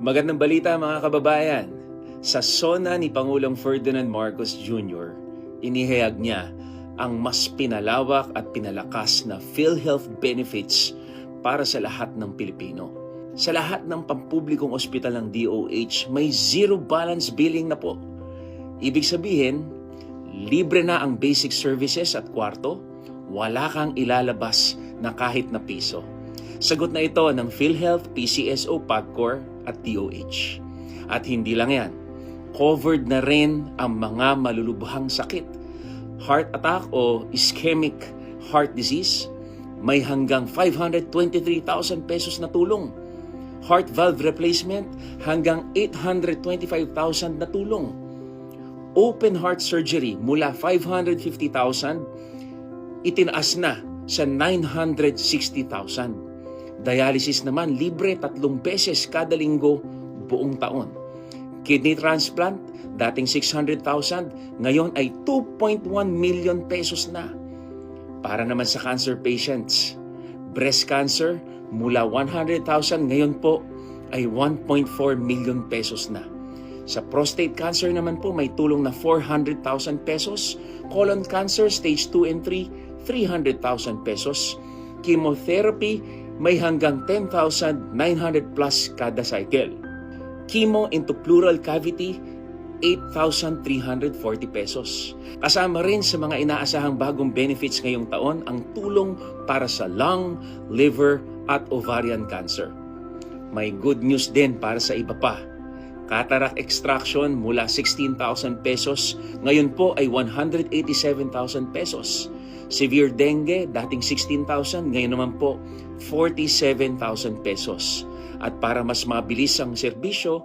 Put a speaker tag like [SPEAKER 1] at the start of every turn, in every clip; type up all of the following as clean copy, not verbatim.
[SPEAKER 1] Magandang balita mga kababayan. Sa SONA ni Pangulong Ferdinand Marcos Jr., inihayag niya ang mas pinalawak at pinalakas na PhilHealth benefits para sa lahat ng Pilipino. Sa lahat ng pampublikong ospital ng DOH, may zero balance billing na po. Ibig sabihin, libre na ang basic services at kwarto, wala kang ilalabas na kahit na piso. Sagot na ito ng PhilHealth, PCSO, PAGCOR at DOH. At hindi lang yan, covered na rin ang mga malulubhang sakit. Heart attack o ischemic heart disease, may hanggang 523,000 pesos na tulong. Heart valve replacement, hanggang 825,000 na tulong. Open heart surgery mula 550,000, itinaas na sa 960,000. Dialysis naman, libre 3 beses kada linggo buong taon. Kidney transplant, dating 600,000, ngayon ay 2.1 million pesos na. Para naman sa cancer patients, breast cancer, mula 100,000, ngayon po ay 1.4 million pesos na. Sa prostate cancer naman po, may tulong na 400,000 pesos. Colon cancer, stage 2 and 3, 300,000 pesos. Chemotherapy, may hanggang 10,900 plus kada cycle. Chemo into pleural cavity, 8,340 pesos. Kasama rin sa mga inaasahang bagong benefits ngayong taon ang tulong para sa lung, liver at ovarian cancer. May good news din para sa iba pa. Cataract extraction mula 16,000 pesos, ngayon po ay 187,000 pesos. Severe dengue, dating 16,000, ngayon naman po 47,000 pesos. At para mas mabilis ang serbisyo,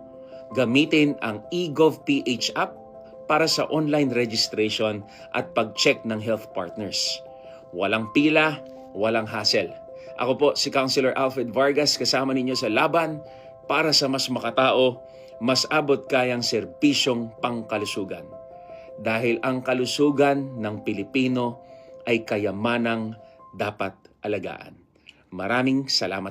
[SPEAKER 1] gamitin ang eGovPH app para sa online registration at pag-check ng health partners. Walang pila, walang hassle. Ako po si Councilor Alfred Vargas, kasama ninyo sa laban para sa mas makatao, mas abot kayang serbisyong pangkalusugan. Dahil ang kalusugan ng Pilipino ay kayamanang dapat alagaan. Maraming salamat.